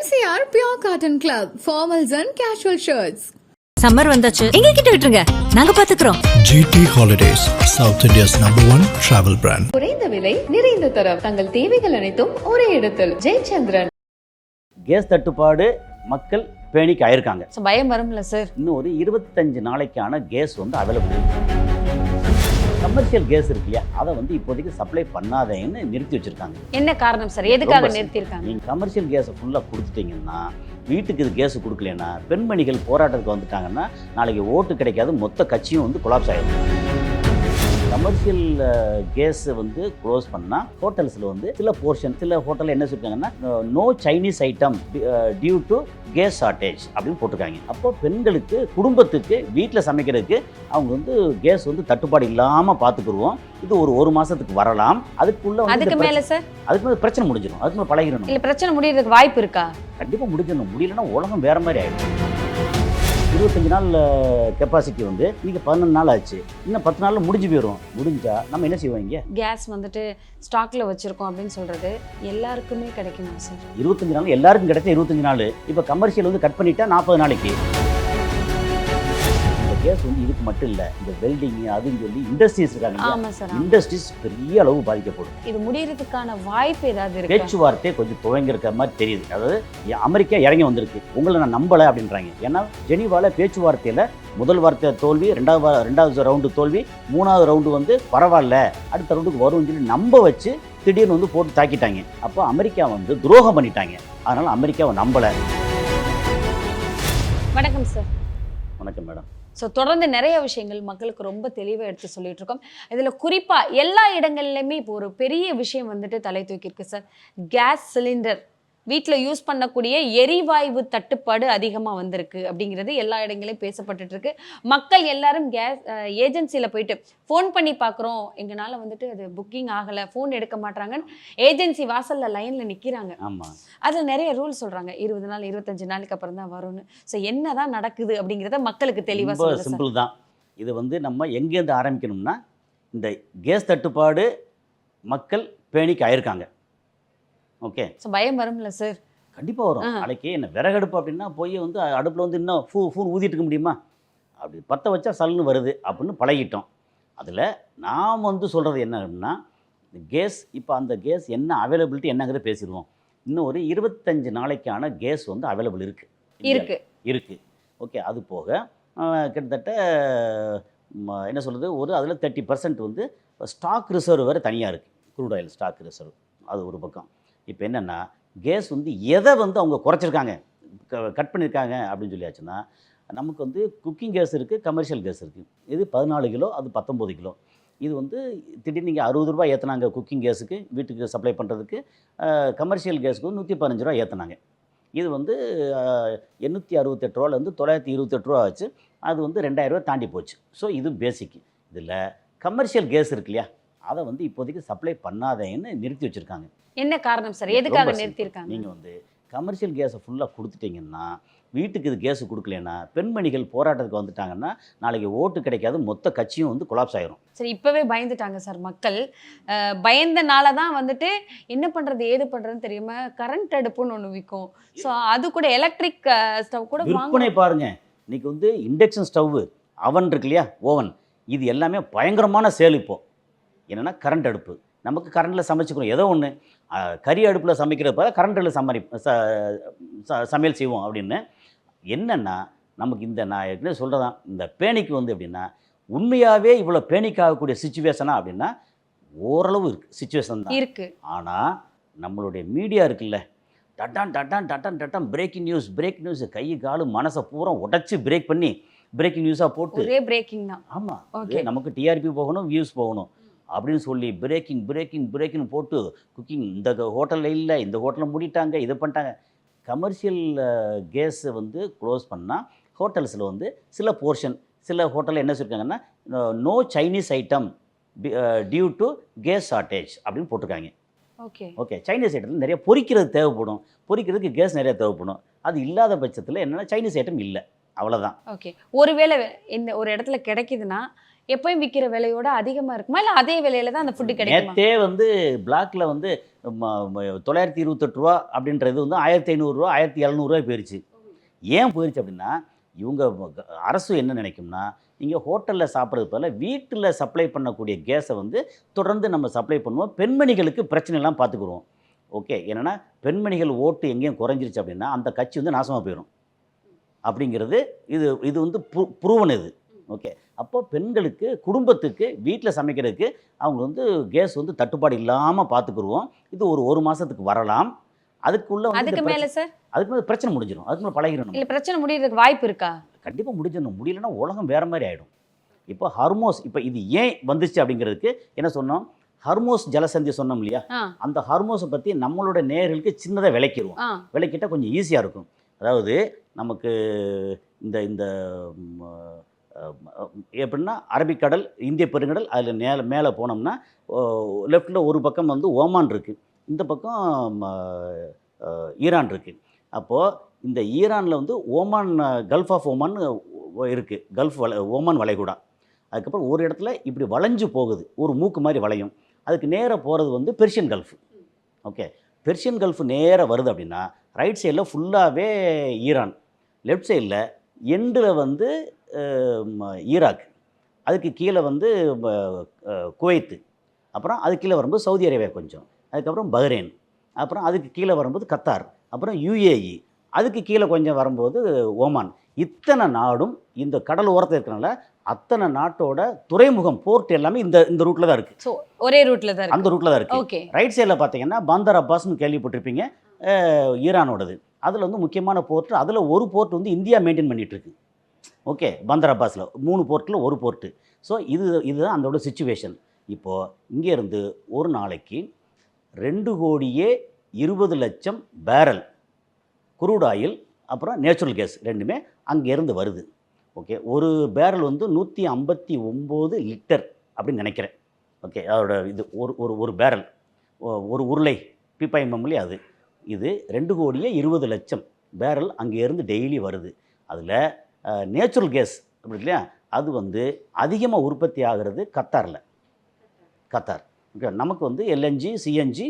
MCR Pure Cotton Club, formals and casual shirts. Summer வந்தாச்சு, எங்க கிட்ட விட்டுருங்க, நாங்க பாத்துக்கிறோம். GT Holidays, South India's #1 travel brand. குறைந்த விலை, நிறைந்த தரம், தங்கள் தேவைகள் அனைத்தும் ஒரே இடத்தில். ஜெயச்சந்திரன். கேஸ் தட்டுப்பாடு மக்கள் பேணிக்கு ஆயிருக்காங்க. பயம் வரும்ல சார். இன்னும் ஒரு 25 நாளைக்கான கேஸ் வந்து அவைலபிள் இருக்கு. கமர்ஷியல் கேஸ் இருக்கு இல்லையா, அதை வந்து இப்போதைக்கு சப்ளை பண்ணாதேன்னு நிறுத்தி வச்சிருக்காங்க. என்ன காரணம் சார், எதுக்காக நிறுத்திருக்காங்க? நீங்க கமர்ஷியல் கேஸை ஃபுல்லாக கொடுத்துட்டீங்கன்னா, வீட்டுக்கு இது கேஸ் கொடுக்கலன்னா, பெண்மணிகள் போராட்டத்துக்கு வந்துட்டாங்கன்னா நாளைக்கு ஓட்டு கிடைக்காது, மொத்த கட்சியும் வந்து கொலாப்ஸ் ஆகிடும். கமர்ஷியல் கேஸ் வந்து க்ளோஸ் பண்ணால் ஹோட்டல்ஸில் வந்து சில போர்ஷன், சில ஹோட்டலில் என்ன சொல்லியிருக்காங்கன்னா, no Chinese item due to gas shortage அப்படின்னு போட்டிருக்காங்க. அப்போ பெண்களுக்கு, குடும்பத்துக்கு, வீட்டில் சமைக்கிறதுக்கு அவங்க வந்து கேஸ் வந்து தட்டுப்பாடு இல்லாமல் பார்த்துக்குருவோம். இது ஒரு மாதத்துக்கு வரலாம். அதுக்கு மேலே சார், அதுக்கு மேலே பிரச்சனை முடிஞ்சிடும். அதுக்கு மேலே பழகிடணும். இல்லை, பிரச்சனை முடியறதுக்கு வாய்ப்பு இருக்கா? கண்டிப்பாக முடிஞ்சிடணும். முடியலன்னா உலகம் வேறு மாதிரி ஆகிடும். 25 நாள் கெப்பாசிட்டி வந்து நீங்கள் 14 நாள் ஆச்சு, இன்னும் 10 நாளில் முடிஞ்சு போயிடும். முடிஞ்சா நம்ம என்ன செய்வோம்? கேஸ் வந்துட்டு ஸ்டாக்ல வச்சிருக்கோம் அப்படின்னு சொல்றது எல்லாருக்குமே கிடைக்குமா சார்? 25 நாள் எல்லாருக்கும் கிடைச்சா 25 நாள். இப்போ கமர்ஷியல் வந்து கட் பண்ணிட்டா 40 நாளைக்கு. கேஸ் வந்து இதுக்கு மட்டும் இல்லை, இந்த வெல்டிங் அதுன்னு சொல்லி இண்டஸ்ட்ரீஸ் இருக்காங்க. இண்டஸ்ட்ரீஸ் பெரிய அளவு பாதிக்கப்படும். இது முடியறதுக்கான வாய்ப்பு ஏதாவது இருக்கு? பேச்சுவார்த்தை கொஞ்சம் துவங்கிருக்கிற மாதிரி தெரியுது. அதாவது அமெரிக்கா இறங்கி வந்திருக்கு, உங்களை நான் நம்பலை அப்படின்றாங்க. ஏன்னா ஜெனீவால பேச்சுவார்த்தையில் முதல் வார்த்தை தோல்வி, ரெண்டாவது ரவுண்டு தோல்வி, 3வது ரவுண்டு வந்து பரவாயில்ல அடுத்த ரவுண்டுக்கு வரும்னு சொல்லி நம்ப வச்சு திடீர்னு வந்து போட்டு தாக்கிட்டாங்க. அப்போ அமெரிக்கா வந்து துரோகம் பண்ணிட்டாங்க. அதனால அமெரிக்காவை நம்பலை. வணக்கம் சார். வணக்கம் மேடம். ஸோ தொடர்ந்து நிறைய விஷயங்கள் மக்களுக்கு ரொம்ப தெளிவாக எடுத்து சொல்லிட்டு இருக்கோம். இதில் குறிப்பாக எல்லா இடங்கள்லையுமே இப்போ ஒரு பெரிய விஷயம் வந்துட்டு தலை தூக்கியிருக்கு சார். கேஸ் சிலிண்டர், வீட்டில் யூஸ் பண்ணக்கூடிய எரிவாயு தட்டுப்பாடு அதிகமாக வந்திருக்கு அப்படிங்கிறது எல்லா இடங்களையும் பேசப்பட்டுட்டு இருக்கு. மக்கள் எல்லாரும் கேஸ் ஏஜென்சியில் போயிட்டு ஃபோன் பண்ணி பார்க்குறோம், எங்களால் வந்துட்டு அது புக்கிங் ஆகலை, ஃபோன் எடுக்க மாட்டாங்கன்னு ஏஜென்சி வாசலில் லைனில் நிற்கிறாங்க. ஆமாம், அதில் நிறைய ரூல் சொல்கிறாங்க, 20 நாள் 25 நாளுக்கு அப்புறம் தான் வரும்னு. ஸோ என்ன தான் நடக்குது அப்படிங்கிறத மக்களுக்கு தெளிவாக சொல்லுங்கள். சிம்பிள் தான். இது வந்து நம்ம எங்கேருந்து ஆரம்பிக்கணும்னா, இந்த கேஸ் தட்டுப்பாடு மக்கள் பேணிக்கு ஆயிருக்காங்க. ஓகே, ஸோ பயம் வரும்ல சார்? கண்டிப்பாக வரும். நாளைக்கு என்ன விறகடுப்பு அப்படின்னா போய் வந்து அடுப்பில் வந்து இன்னும் ஃபூன் ஊதிட்டு இருக்க முடியுமா? அப்படி பற்ற வச்சா சல்லுன்னு வருது அப்படின்னு பழகிட்டோம். அதில் நாம் வந்து சொல்கிறது என்ன அப்படின்னா, கேஸ் இப்போ அந்த கேஸ் என்ன அவைலபிலிட்டி என்னங்கிறத பேசிடுவோம். இன்னும் ஒரு 25 நாளைக்கான கேஸ் வந்து அவைலபிள் இருக்குது. ஓகே, அது போக கிட்டத்தட்ட என்ன சொல்கிறது, ஒரு அதில் 30% வந்து ஸ்டாக் ரிசர்வ் வேறு தனியாக இருக்குது. க்ரூட் ஆயில் ஸ்டாக் ரிசர்வ், அது ஒரு பக்கம். இப்போ என்னென்னா, கேஸ் வந்து எதை வந்து அவங்க குறைச்சிருக்காங்க, கட் பண்ணியிருக்காங்க அப்படின்னு சொல்லியாச்சுன்னா, நமக்கு வந்து குக்கிங் கேஸ் இருக்குது, கமர்ஷியல் கேஸ் இருக்குது. இது 14 கிலோ, அது 19 கிலோ. இது வந்து திடீர்னு நீங்கள் 60 ரூபா ஏற்றினாங்க குக்கிங் கேஸுக்கு, வீட்டுக்கு சப்ளை பண்ணுறதுக்கு. கமர்ஷியல் கேஸுக்கு 115 ரூபா ஏற்றினாங்க. இது வந்து 868 ரூபாலேருந்து 928 ரூபா ஆச்சு. அது வந்து 2000 ரூபா தாண்டி போச்சு. ஸோ இது பேசிக். இதில் கமர்ஷியல் கேஸ் இருக்கு இல்லையா, அதை வந்து இப்போதைக்கு சப்ளை பண்ணாதேன்னு நிறுத்தி வச்சுருக்காங்க. என்ன காரணம் சார், எதுக்காக நிறுத்தியிருக்காங்க? நீங்கள் வந்து கமர்ஷியல் கேஸை ஃபுல்லாக கொடுத்துட்டிங்கன்னா, வீட்டுக்கு இது கேஸு கொடுக்கலன்னா, பெண்மணிகள் போராட்டத்துக்கு வந்துட்டாங்கன்னா நாளைக்கு ஓட்டு கிடைக்காது, மொத்த கட்சியும் வந்து கொலாப்ஸ் ஆகிரும். சரி, இப்போவே பயந்துட்டாங்க சார் மக்கள். பயந்தனால தான் வந்துட்டு என்ன பண்ணுறது ஏது பண்ணுறதுன்னு தெரியாமல் கரண்ட் அடுப்புன்னு ஒன்று விற்கும். ஸோ அது கூட எலக்ட்ரிக் ஸ்டவ் கூட விற்பனை பாருங்கள். இன்றைக்கி வந்து இண்டக்ஷன் ஸ்டவ்வு, அவன் இருக்கு இல்லையா, ஓவன், இது எல்லாமே பயங்கரமான சேல். இப்போது என்னென்னா கரண்ட் அடுப்பு, நமக்கு கரண்டில் சமைச்சிக்கிறோம். ஏதோ ஒன்று கறி அடுப்பில் சமைக்கிறப்ப கரண்டில் சமையல் செய்வோம் அப்படின்னு. என்னென்னா நமக்கு இந்த நான் ஏற்கனவே சொல்கிறதான், இந்த பேனிக்கு வந்து எப்படின்னா, உண்மையாகவே இவ்வளோ பேனிக் ஆகக்கூடிய சுச்சுவேஷனா அப்படின்னா ஓரளவு இருக்குது, சுச்சுவேஷன் தான் இருக்குது. ஆனால் நம்மளுடைய மீடியா இருக்குல்ல, டட்டான் பிரேக்கிங் நியூஸ் கை காலு மனசை பூரா உடச்சி பிரேக் பண்ணி பிரேக்கிங் நியூஸாக போட்டு ஒரே பிரேக்கிங் தான். ஆமாம், நமக்கு டிஆர்பி போகணும், வியூஸ் போகணும் அப்படின்னு சொல்லி பிரேக்கிங் போட்டு குக்கிங் இந்த ஹோட்டலில் இல்லை, இந்த ஹோட்டலில் மூடிட்டாங்க, இதை பண்ணிட்டாங்க. கமர்ஷியல் கேஸை வந்து க்ளோஸ் பண்ணால் ஹோட்டல்ஸில் வந்து சில போர்ஷன், சில ஹோட்டலில் என்ன சொல்லியிருக்காங்கன்னா, no Chinese item due to gas shortage அப்படின்னு போட்டிருக்காங்க. ஓகே, சைனீஸ் ஐட்டத்தில் நிறைய பொரிக்கிறது தேவைப்படும், பொரிக்கிறதுக்கு கேஸ் நிறைய தேவைப்படும். அது இல்லாத பட்சத்தில் என்னென்னா சைனீஸ் ஐட்டம் இல்லை, அவ்வளோதான். ஓகே, ஒருவேளை இந்த ஒரு இடத்துல கிடைக்குதுன்னா எப்பயும் விக்கிற விலையோட அதிகமா இருக்குமா இல்ல அதே விலையில தான் அந்த ஃபுட் கிடைக்குமா? நேற்றே வந்து பிளாக்ல வந்து 928 ரூபா அப்படின்றது வந்து 1500 ரூபா 1700 போயிருச்சு. ஏன் போயிருச்சு அப்படின்னா இவங்க அரசு என்ன நினைக்கும்னா நீங்கள் ஹோட்டலில் சாப்பிட்றது பதில் வீட்டில் சப்ளை பண்ணக்கூடிய கேஸை வந்து தொடர்ந்து நம்ம சப்ளை பண்ணுவோம், பெண்மணிகளுக்கு பிரச்சனைலாம் பார்த்துக்குருவோம். ஓகே, என்னென்னா பெண்மணிகள் ஓட்டு எங்கேயும் குறைஞ்சிருச்சு அப்படின்னா அந்த கட்சி வந்து நாசமாக போயிடும் அப்படிங்கிறது இது இது வந்து ப்ரூவன் இது. ஓகே, அப்போ பெண்களுக்கு குடும்பத்துக்கு வீட்டில் சமைக்கிறதுக்கு அவங்க வந்து கேஸ் வந்து தட்டுப்பாடு இல்லாமல் பார்த்துக்குருவோம். இது ஒரு மாதத்துக்கு வரலாம். அதுக்கு மேல சார் அதுக்கு மேலே பிரச்சனை முடிஞ்சிடும். அதுக்கு மேலே பழகிடணும். இல்ல பிரச்சனை முடியறதுக்கு வாய்ப்பு இருக்கா? கண்டிப்பாக முடிஞ்சிடணும். முடியலன்னா உலகம் வேறு மாதிரி ஆகிடும். இப்போ ஹர்மோஸ் இப்போ இது ஏன் வந்துச்சு அப்படிங்கிறதுக்கு என்ன சொன்னோம், ஹர்மோஸ் ஜலசந்தி சொன்னோம் இல்லையா, அந்த ஹர்மோஸை பற்றி நம்மளோட நேயர்களுக்கு சின்னதாக விளக்கிடுவோம். விளக்கிட்டால் கொஞ்சம் ஈஸியாக இருக்கும். அதாவது நமக்கு இந்த இந்த எப்படின்னா அரபிக்கடல், இந்திய பெருங்கடல், அதில் மேலே போனோம்னா லெஃப்டில் ஒரு பக்கம் வந்து ஓமான் இருக்குது, இந்த பக்கம் ஈரான் இருக்குது. அப்போது இந்த ஈரானில் வந்து ஓமான் கல்ஃப் ஆஃப் ஓமான் இருக்குது, ஓமான் வளைகுடா. அதுக்கப்புறம் ஒரு இடத்துல இப்படி வளைஞ்சு போகுது, ஒரு மூக்கு மாதிரி வளையும். அதுக்கு நேராக போகிறது வந்து Persian gulf. Okay, Persian gulf நேராக வருது அப்படின்னா ரைட் சைடில் ஃபுல்லாகவே ஈரான், லெஃப்ட் சைடில் எண்டில் வந்து ஈராக், அதுக்கு கீழே வந்து குவைத்து, அப்புறம் அதுக்கு கீழே வரும்போது சவுதி அரேபியா கொஞ்சம், அதுக்கப்புறம் பஹ்ரைன், அப்புறம் அதுக்கு கீழே வரும்போது கத்தார், அப்புறம் யுஏஇ, அதுக்கு கீழே கொஞ்சம் வரும்போது ஓமான். இத்தனை நாடும் இந்த கடல் ஓரத்தில் இருக்கிறனால அத்தனை நாட்டோட துறைமுகம் போர்ட் எல்லாமே இந்த ரூட்டில் தான் இருக்குது. ஸோ ஒரே ரூட்டில் தான் அந்த ரூட்டில் தான் இருக்குது. ஓகே, ரைட் சைடில் பார்த்தீங்கன்னா பந்தர் அப்பாஸ்னு கேள்விப்பட்டிருப்பீங்க, ஈரானோடது. அதில் வந்து முக்கியமான போர்ட், அதில் ஒரு போர்ட் வந்து இந்தியா மெயின்டைன் பண்ணிகிட்ருக்கு. ஓகே, பந்தர் அப்பாஸில் 3 போர்ட்டில் ஒரு போர்ட்டு. ஸோ இதுதான் அதோட சிச்சுவேஷன். இப்போது இங்கேருந்து ஒரு நாளைக்கு 2,20,00,000 பேரல் குரூட் ஆயில் அப்புறம் நேச்சுரல் கேஸ் ரெண்டுமே அங்கேருந்து வருது. ஓகே, ஒரு பேரல் வந்து 159 லிட்டர் அப்படின்னு நினைக்கிறேன். ஓகே, அதோட இது ஒரு பேரல், ஒரு உருளை பிபாய்மம்லி அது. இது 2,20,00,000 பேரல் அங்கேருந்து டெய்லி வருது. அதில் நேச்சுரல் கேஸ் அப்படி இல்லையா, அது வந்து அதிகமாக உற்பத்தி ஆகிறது கத்தார். ஓகே, நமக்கு வந்து எல்என்ஜி, சிஎன்ஜி,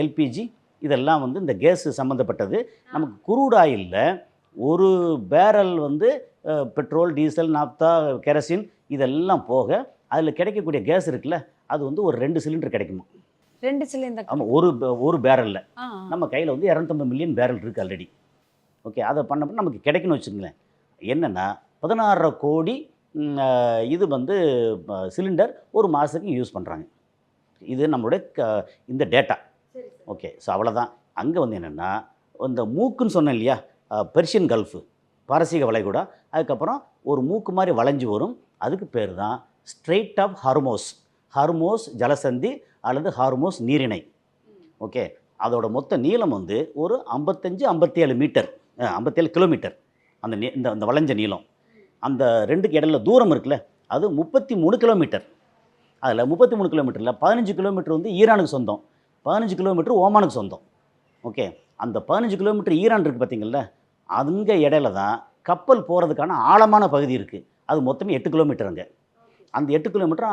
எல்பிஜி இதெல்லாம் வந்து இந்த கேஸ் சம்மந்தப்பட்டது. நமக்கு குரூட் ஆயிலில் ஒரு பேரல் வந்து பெட்ரோல், டீசல், நாப்தா, கெரசின் இதெல்லாம் போக அதில் கிடைக்கக்கூடிய கேஸ் இருக்குல்ல, அது வந்து ஒரு 2 சிலிண்டர் கிடைக்குமா. 2 சிலிண்டர்? ஆமாம், ஒரு பேரலில் நம்ம கையில் வந்து 250 மில்லியன் பேரல் இருக்குது ஆல்ரெடி. ஓகே, அதை பண்ணப்போ நமக்கு கிடைக்குன்னு வச்சுங்களேன். என்னென்னா 16 கோடி இது வந்து சிலிண்டர் ஒரு மாதத்துக்கு யூஸ் பண்ணுறாங்க. இது நம்மளுடைய இந்த டேட்டா. ஓகே, ஸோ அவ்வளோதான். அங்கே வந்து என்னென்னா இந்த மூக்குன்னு சொன்னேன் இல்லையா, பெர்ஷியன் கல்ஃபு, பாரசீக வளைகுடா, அதுக்கப்புறம் ஒரு மூக்கு மாதிரி வளைஞ்சு வரும், அதுக்கு பேர் தான் ஸ்ட்ரெயிட் ஆஃப் ஹர்மோஸ் ஜலசந்தி அல்லது ஹார்மோஸ் நீரிணை. ஓகே, அதோட மொத்த நீளம் வந்து ஒரு 57 கிலோமீட்டர் அந்த வளைஞ்ச நீளம். அந்த ரெண்டுக்கு இடையில தூரம் இருக்குல்ல, அது 33 கிலோமீட்டர். அதில் 33 கிலோமீட்டரில் 15 கிலோமீட்டர் வந்து ஈரானுக்கு சொந்தம், 15 கிலோமீட்டர் ஓமானுக்கு சொந்தம். ஓகே, அந்த 15 கிலோமீட்டர் ஈரான் இருக்குது பார்த்தீங்களா, அங்கே இடையில தான் கப்பல் போகிறதுக்கான ஆழமான பகுதி இருக்குது. அது மொத்தமே 8 கிலோமீட்டருங்க. அந்த 8 கிலோமீட்டர்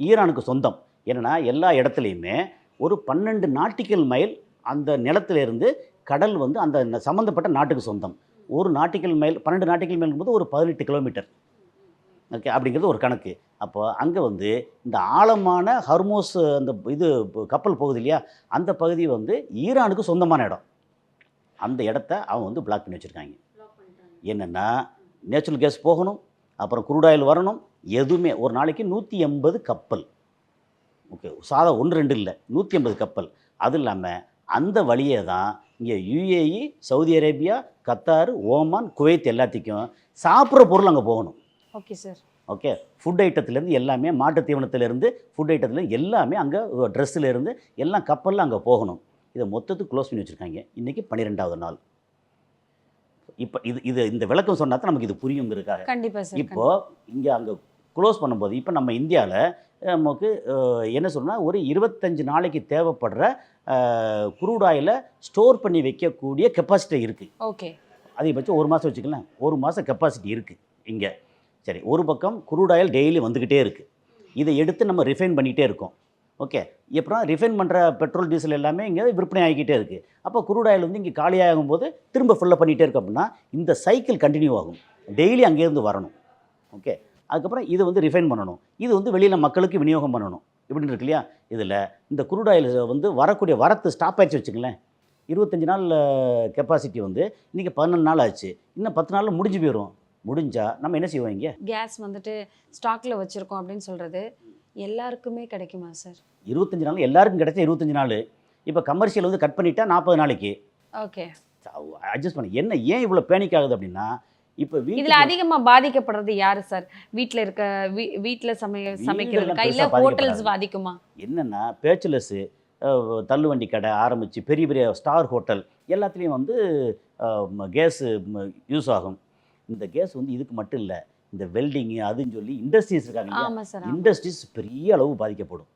ஈரானுக்கு சொந்தம். என்னென்னா எல்லா இடத்துலையுமே ஒரு 12 நாட்டிக்கல் மைல் அந்த நிலத்திலேருந்து கடல் வந்து அந்த சம்மந்தப்பட்ட நாட்டுக்கு சொந்தம். ஒரு நாட்டிக்கல் மைல் 12 நாட்டிக்கல் மைல் போது ஒரு 18 கிலோமீட்டர். ஓகே, அப்படிங்கிறது ஒரு கணக்கு. அப்போ அங்கே வந்து இந்த ஆழமான ஹர்மோஸ் அந்த இது கப்பல் போகுது இல்லையா, அந்த பகுதி வந்து ஈரானுக்கு சொந்தமான இடம். அந்த இடத்த அவன் வந்து பிளாக் பண்ணி வச்சுருக்காங்க. என்னென்னா நேச்சுரல் கேஸ் போகணும், அப்புறம் குரூட் ஆயில் வரணும், எதுவுமே. ஒரு நாளைக்கு 180 கப்பல். ஓகே, சாதா 1-2 இல்லை, 180 கப்பல். அது இல்லாமல் அந்த வழியே தான் இங்கே UAE, Saudi Arabia, Qatar, Oman, Kuwait எல்லாத்துக்கும் சாப்பிட்ற பொருள் அங்கே போகணும். Okay sir. ஓகே, ஃபுட் ஐட்டத்துலேருந்து எல்லாமே, மாட்டு தீவனத்துலேருந்து ஃபுட் ஐட்டத்துலேருந்து எல்லாமே அங்கே, ட்ரெஸ்ஸுலேருந்து எல்லாம் கப்பலில் அங்கே போகணும். இதை மொத்தத்துக்கு க்ளோஸ் பண்ணி வச்சுருக்காங்க. இன்றைக்கி 12வது நாள். இப்போ இந்த விளக்கம் சொன்னா தான் நமக்கு இது புரியுங்கிறதுக்காக. கண்டிப்பாக சார். இப்போது இங்கே அங்கே க்ளோஸ் பண்ணும்போது இப்போ நம்ம இந்தியாவில் நமக்கு என்ன சொல்லணும்னா ஒரு 25 நாளைக்கு தேவைப்படுற குரூட் ஆயிலை ஸ்டோர் பண்ணி வைக்கக்கூடிய கெப்பாசிட்டி இருக்குது. ஓகே, அதிகபட்சம் 1 மாதம் வச்சுக்கலாம், 1 மாதம் கெப்பாசிட்டி இருக்குது இங்கே. சரி, ஒரு பக்கம் குரூட் ஆயில் டெய்லி வந்துக்கிட்டே இருக்குது. இதை எடுத்து நம்ம ரிஃபைன் பண்ணிகிட்டே இருக்கோம். ஓகே, அப்புறம் ரிஃபைன் பண்ணுற பெட்ரோல் டீசல் எல்லாமே இங்கே விற்பனை ஆகிக்கிட்டே இருக்குது. அப்போ குரூட் ஆயில் வந்து இங்கே காலியாகும் போது திரும்ப ஃபில்லப் பண்ணிகிட்டே இருக்கு அப்படின்னா இந்த சைக்கிள் கண்டினியூ ஆகும். டெய்லி அங்கேருந்து வரணும். ஓகே, அதுக்கப்புறம் இது வந்து ரிஃபைன் பண்ணணும், இது வந்து வெளியில் மக்களுக்கு விநியோகம் பண்ணணும், இப்படின்னு இருக்கு இல்லையா. இதில் இந்த குரூட் ஆயில் வந்து வரக்கூடிய வரத்து ஸ்டாப் ஆகிடுச்சு வச்சுங்களேன். 25 நாள் கெப்பாசிட்டி வந்து இன்றைக்கி 14 நாள் ஆச்சு. இன்னும் 10 நாளில் முடிஞ்சு போயிடும். முடிஞ்சால் நம்ம என்ன செய்வோம், இங்கே கேஸ் வந்துட்டு ஸ்டாக்ல வச்சிருக்கோம் அப்படின்னு சொல்றது எல்லாருக்குமே கிடைக்குமா சார்? 25 நாள் எல்லாருக்கும் கிடைச்சா 25 நாள். இப்போ கமர்ஷியல் வந்து கட் பண்ணிட்டா 40 நாளைக்கு ஓகே, அட்ஜஸ்ட் பண்ணி. என்ன ஏன் இவ்வளோ பேனிக் ஆகுது அப்படின்னா, இப்போ இதுல அதிகமா பாதிக்கப்படுறது யாரு சார்? வீட்ல இருக்க வீட்ல சமைக்கிறதுக்கா இல்ல ஹோட்டல்ஸ் பாதிக்குமா? என்னென்னா பேச்சுலர்ஸு, தள்ளுவண்டி கடை ஆரம்பித்து பெரிய பெரிய ஸ்டார் ஹோட்டல் எல்லாத்துலேயும் வந்து கேஸு யூஸ் ஆகும். இந்த கேஸ் வந்து இதுக்கு மட்டும் இல்லை, இந்த வெல்டிங்கு அதுன்னு சொல்லி இண்டஸ்ட்ரீஸ் இருக்காங்க இல்லையா, இண்டஸ்ட்ரீஸ் பெரிய அளவு பாதிக்கப்படும்.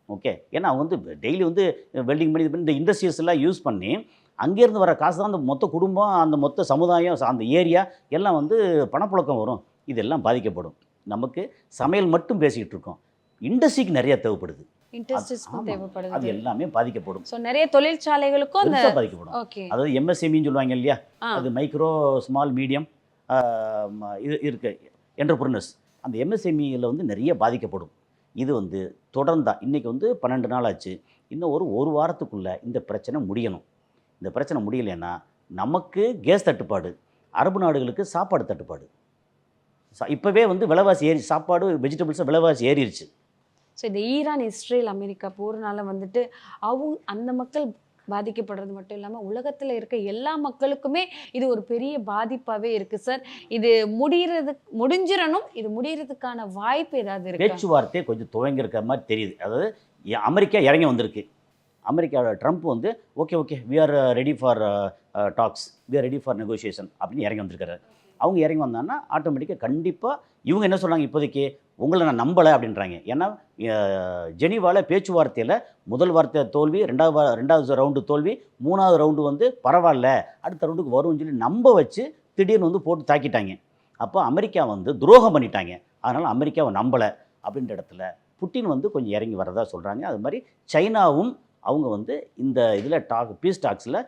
ஓகே, ஏன்னா அவங்க வந்து டெய்லி வந்து வெல்டிங் பண்ணி இந்த இண்டஸ்ட்ரீஸ் எல்லாம் யூஸ் பண்ணி அங்கேருந்து வர காசு தான் அந்த மொத்த குடும்பம், அந்த மொத்த சமுதாயம், அந்த ஏரியா எல்லாம் வந்து பணப்புழக்கம் வரும். இதெல்லாம் பாதிக்கப்படும். நமக்கு சமையல் மட்டும் பேசிக்கிட்டு இருக்கோம், இண்டஸ்ட்ரிக்கு நிறைய தேவைப்படுது, அது எல்லாமே பாதிக்கப்படும். ஸோ நிறைய தொழிற்சாலைகளுக்கும் பாதிக்கப்படும். அதாவது எம்எஸ்எம்இன்னு சொல்லுவாங்க இல்லையா, அது மைக்ரோ ஸ்மால் மீடியம் இது இருக்கு என்டர்பிரினர்ஸ். அந்த எம்எஸ்எம்இயில் வந்து நிறைய பாதிக்கப்படும். இது வந்து தொடர்ந்தா இன்றைக்கி வந்து 12 நாள் ஆச்சு. இன்னும் ஒரு வாரத்துக்குள்ளே இந்த பிரச்சனை முடியணும். இந்த பிரச்சனை முடியலைன்னா நமக்கு கேஸ் தட்டுப்பாடு, அரபு நாடுகளுக்கு சாப்பாடு தட்டுப்பாடு. இப்போவே வந்து விலைவாசி ஏறி, சாப்பாடு வெஜிடபிள்ஸை விலைவாசி ஏறிடுச்சு. ஸோ இந்த ஈரான் இஸ்ரேல் அமெரிக்கா போகிறனால வந்துட்டு அந்த மக்கள் பாதிக்கப்படுறது மட்டும் இல்லாமல் உலகத்தில் இருக்க எல்லா மக்களுக்குமே இது ஒரு பெரிய பாதிப்பாகவே இருக்குது சார். இது முடிஞ்சிடணும். இது முடிகிறதுக்கான வாய்ப்பு ஏதாவது இருக்கு? பேச்சுவார்த்தை கொஞ்சம் துவங்கியிருக்க மாதிரி தெரியுது. அதாவது அமெரிக்கா இறங்கி வந்திருக்கு. அமெரிக்காவோட ட்ரம்ப் வந்து okay we are ready for talks, we are ready for negotiation அப்படின்னு இறங்கி வந்திருக்காரு. அவங்க இறங்கி வந்தாங்கன்னா ஆட்டோமேட்டிக்காக கண்டிப்பாக இவங்க என்ன சொல்கிறாங்க, இப்போதைக்கு உங்களை நான் நம்பலை அப்படின்றாங்க. ஏன்னா ஜெனீவாவில் பேச்சுவார்த்தையில் முதல் வார்த்தை தோல்வி, ரெண்டாவது ரவுண்டு தோல்வி, 3வது ரவுண்டு வந்து பரவாயில்ல அடுத்த ரவுண்டுக்கு வரும்னு சொல்லி நம்ப வச்சு திடீர்னு வந்து போட்டு தாக்கிட்டாங்க. அப்போ அமெரிக்கா வந்து துரோகம் பண்ணிட்டாங்க. அதனால் அமெரிக்காவை நம்பலை அப்படின்ற இடத்துல புட்டின் வந்து கொஞ்சம் இறங்கி வரதா சொல்கிறாங்க. அது மாதிரி சைனாவும் அவங்க வந்து இந்த இதில் பீஸ் டாக்ஸில்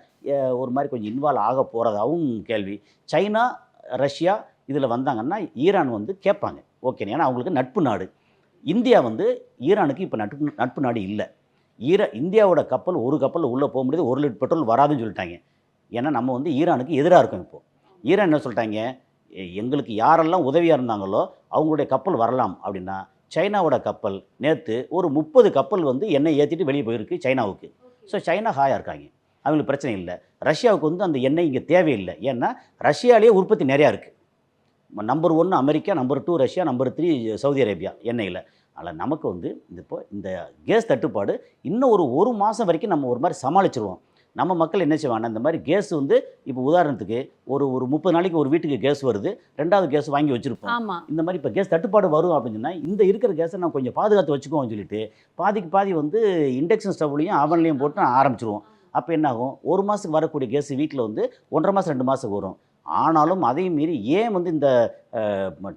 ஒரு மாதிரி கொஞ்சம் இன்வால்வ் ஆக போகிறதாகவும் கேள்வி. சைனா ரஷ்யா இதில் வந்தாங்கன்னா ஈரான் வந்து கேட்பாங்க ஓகே, ஏன்னா அவங்களுக்கு நட்பு நாடு. இந்தியா வந்து ஈரானுக்கு இப்போ நட்பு நாடு இல்லை. இந்தியாவோட கப்பல் ஒரு கப்பல் உள்ளே போக முடியாது, 1 லிட்டர் பெட்ரோல் வராதுன்னு சொல்லிட்டாங்க. ஏன்னா நம்ம வந்து ஈரானுக்கு எதிராக இருக்கோம். இப்போது ஈரான் என்ன சொல்லிட்டாங்க, எங்களுக்கு யாரெல்லாம் உதவியாக இருந்தாங்களோ அவங்களுடைய கப்பல் வரலாம் அப்படின்னா சைனாவோட கப்பல் நேற்று ஒரு 30 கப்பல் வந்து எண்ணெய் ஏற்றிட்டு வெளியே போயிருக்கு சைனாவுக்கு. ஸோ சைனா ஹாயாக இருக்காங்க, அவங்களுக்கு பிரச்சனை இல்லை. ரஷ்யாவுக்கு வந்து அந்த எண்ணெய் இங்கே தேவையில்லை. ஏன்னா ரஷ்யாலேயே உற்பத்தி நிறையா இருக்குது. Number 1 America, number 2 Russia, number 3 Saudi Arabia எண்ணெயில். அதனால் நமக்கு வந்து இந்த கேஸ் தட்டுப்பாடு இன்னும் ஒரு மாதம் வரைக்கும் நம்ம ஒரு மாதிரி சமாளிச்சிருவோம். நம்ம மக்கள் என்ன செய்வாங்கன்னா, இந்த மாதிரி கேஸ் வந்து இப்போ உதாரணத்துக்கு ஒரு 30 நாளைக்கு ஒரு வீட்டுக்கு கேஸ் வருது, 2வது கேஸ் வாங்கி வச்சுருப்போம். இந்த மாதிரி இப்போ கேஸ் தட்டுப்பாடு வரும் அப்படின்னு சொன்னால் இந்த இருக்கிற கேஸை நம்ம கொஞ்சம் பாதுகாத்து வச்சுக்குவோம்னு சொல்லிட்டு பாதி வந்து இண்டக்ஷன் ஸ்டவ்லையும் அவன்லையும் போட்டு ஆரம்பிச்சிருவோம். அப்போ என்னாகும், 1 மாதத்துக்கு வரக்கூடிய கேஸ் வீட்டில் வந்து 1.5 மாதம் 2 மாதத்துக்கு வரும். ஆனாலும் அதையும் மீறி ஏன் வந்து இந்த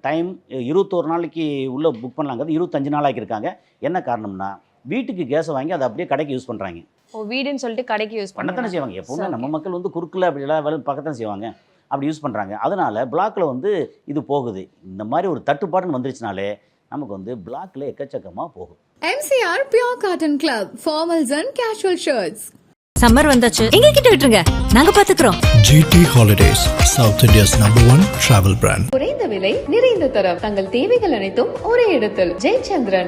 டைம் 21 நாளைக்கு உள்ளே புக் பண்ணலாங்கிறது 25 நாள் ஆக்கியிருக்காங்க. என்ன காரணம்னா வீட்டுக்கு கேஸை வாங்கி அதை அப்படியே கடைக்கு யூஸ் பண்ணுறாங்க. வீடுன்னு சொல்லிட்டு கடைக்கு யூஸ் பண்ணத்தானே செய்வாங்க. எப்போவுமே நம்ம மக்கள் வந்து குறுக்கில் அப்படி எல்லாம் வேலை பார்க்கத்தானே செய்வாங்க, அப்படி யூஸ் பண்ணுறாங்க. அதனால் பிளாக்கில் வந்து இது போகுது. இந்த மாதிரி ஒரு தட்டுப்பாடுன்னு வந்துருச்சுனாலே நமக்கு வந்து பிளாக்கில் எக்கச்சக்கமாக போகும். MCR Pure Cotton Club, formals and casual shirts. Summer வந்தாச்சு, எங்க கிட்ட விட்டுருங்க, நாங்க பாத்துக்கிறோம். GT Holidays, South India's #1 travel brand. குறைந்த விலை, நிறைந்த தரம், தங்கள் தேவைகள் அனைத்தும் ஒரே இடத்தில். ஜெயச்சந்திரன்.